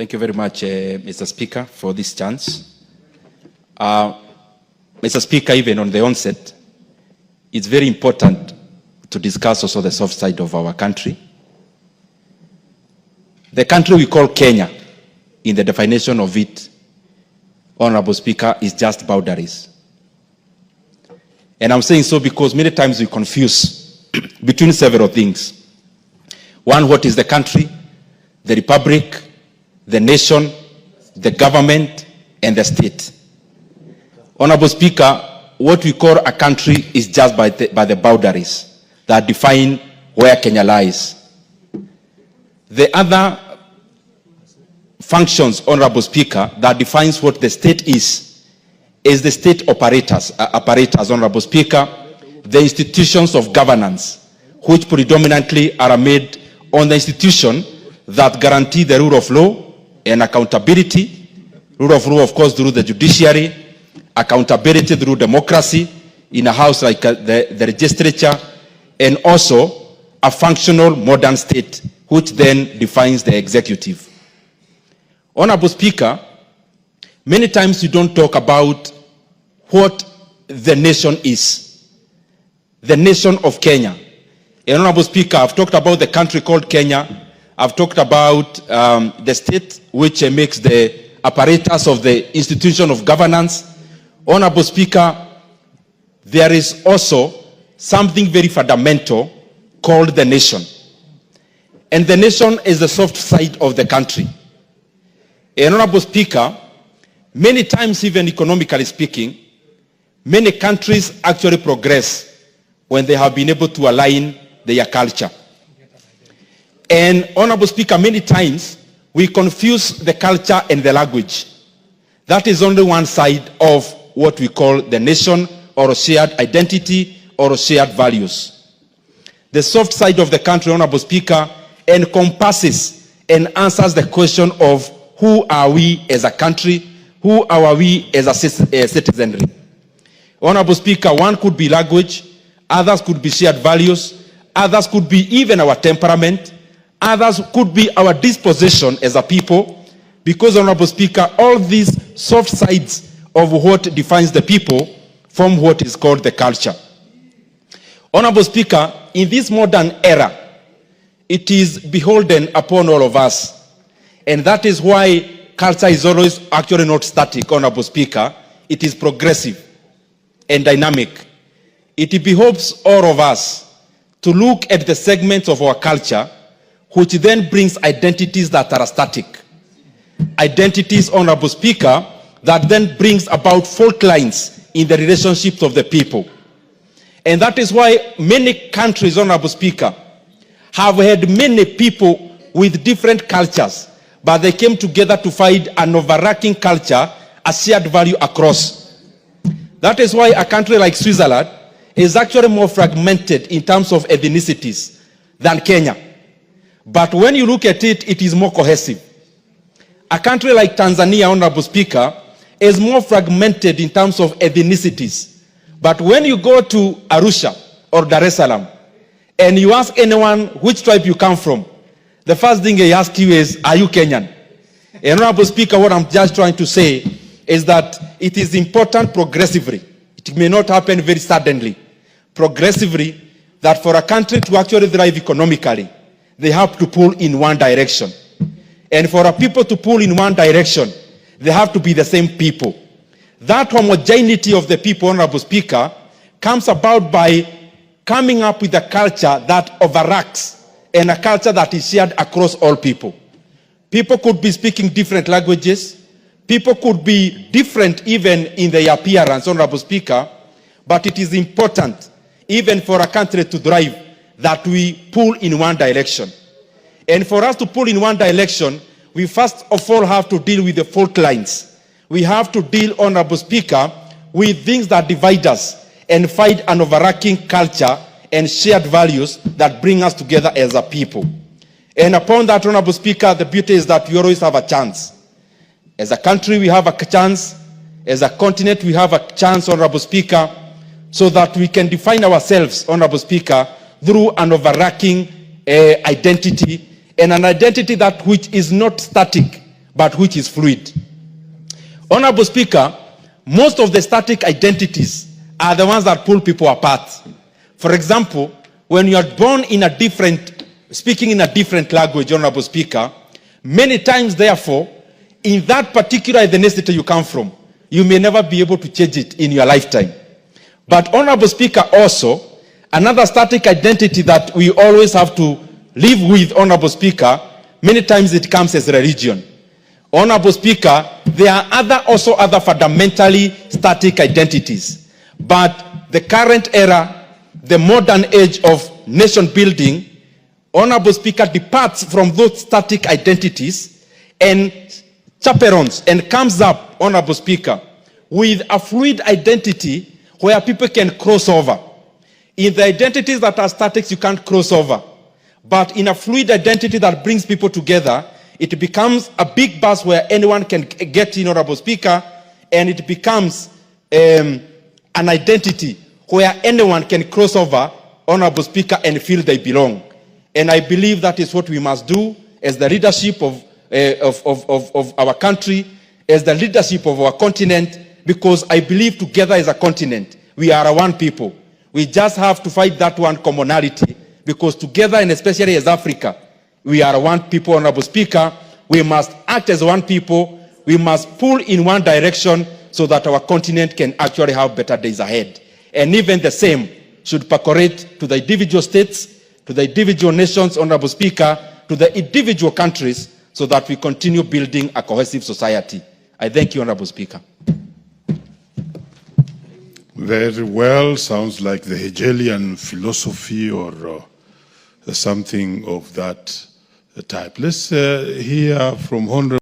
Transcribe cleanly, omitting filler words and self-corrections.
Thank you very much, Mr. Speaker, for this chance. Mr. Speaker, even on the onset, it's very important to discuss also the soft side of our country. The country we call Kenya, in the definition of it, Honorable Speaker, is just boundaries. And I'm saying so because many times we confuse between several things. One, what is the country, the republic, the nation, the government, and the state. Honorable Speaker, what we call a country is just by the boundaries that define where Kenya lies. The other functions, Honorable Speaker, that defines what the state is the state apparatus, Honorable Speaker, the institutions of governance, which predominantly are made on the institution that guarantee the rule of law and accountability, rule of law, of course, through the judiciary, accountability through democracy in a house like the legislature, and also a functional modern state, which then defines the executive. Honorable Speaker, many times you don't talk about what the nation is, the nation of Kenya. And Honorable Speaker, I've talked about the country called Kenya. I've talked about the state, which makes the apparatus of the institution of governance. Honorable Speaker, there is also something very fundamental called the nation. And the nation is the soft side of the country. And Honorable Speaker, many times, even economically speaking, many countries actually progress when they have been able to align their culture. And Honorable Speaker, many times we confuse the culture and the language. That is only one side of what we call the nation, or a shared identity, or a shared values. The soft side of the country, Honorable Speaker, encompasses and answers the question of who are we as a country, who are we as a citizenry. Honorable Speaker, one could be language, others could be shared values, others could be even our temperament, others could be our disposition as a people, because, Honorable Speaker, all these soft sides of what defines the people form what is called the culture. Honorable Speaker, in this modern era, it is beholden upon all of us. And that is why culture is always actually not static, Honorable Speaker. It is progressive and dynamic. It behoves all of us to look at the segments of our culture which then brings identities that are static. Identities, Honorable Speaker, that then brings about fault lines in the relationships of the people. And that is why many countries, Honorable Speaker, have had many people with different cultures, but they came together to find an overarching culture, a shared value across. That is why a country like Switzerland is actually more fragmented in terms of ethnicities than Kenya. But when you look at it, it is more cohesive. A country like Tanzania, Honorable Speaker, is more fragmented in terms of ethnicities. But when you go to Arusha or Dar es Salaam, and you ask anyone which tribe you come from, the first thing they ask you is, are you Kenyan? And Honorable Speaker, what I'm just trying to say is that it is important progressively. It may not happen very suddenly. Progressively, that for a country to actually thrive economically, they have to pull in one direction. And for a people to pull in one direction, they have to be the same people. That homogeneity of the people, Honorable Speaker, comes about by coming up with a culture that overacts and a culture that is shared across all people. People could be speaking different languages. People could be different even in their appearance, Honorable Speaker. But it is important, even for a country to thrive, that we pull in one direction. And for us to pull in one direction, we first of all have to deal with the fault lines. We have to deal, Honorable Speaker, with things that divide us and find an overarching culture and shared values that bring us together as a people. And upon that, Honorable Speaker, the beauty is that we always have a chance. As a country, we have a chance. As a continent, we have a chance, Honorable Speaker, so that we can define ourselves, Honorable Speaker, through an overarching identity, and an identity that which is not static but which is fluid. Honorable Speaker, most of the static identities are the ones that pull people apart. For example, when you are born in a different, speaking in a different language, Honorable Speaker, many times, therefore, in that particular ethnicity you come from, you may never be able to change it in your lifetime. But, Honorable Speaker, also, another static identity that we always have to live with, Honorable Speaker, many times it comes as religion. Honorable Speaker, there are also other fundamentally static identities. But the current era, the modern age of nation building, Honorable Speaker, departs from those static identities and chaperones and comes up, Honorable Speaker, with a fluid identity where people can cross over. In the identities that are static, you can't cross over. But in a fluid identity that brings people together, it becomes a big bus where anyone can get in, Honorable Speaker, and it becomes an identity where anyone can cross over, Honorable Speaker, and feel they belong. And I believe that is what we must do as the leadership of our country, as the leadership of our continent, because I believe together as a continent, we are one people. We just have to fight that one commonality, because together, and especially as Africa, we are one people, Honorable Speaker. We must act as one people. We must pull in one direction so that our continent can actually have better days ahead. And even the same should percolate to the individual states, to the individual nations, Honorable Speaker, to the individual countries, so that we continue building a cohesive society. I thank you, Honorable Speaker. Very well. Sounds like the Hegelian philosophy or something of that type. Let's hear from Honorable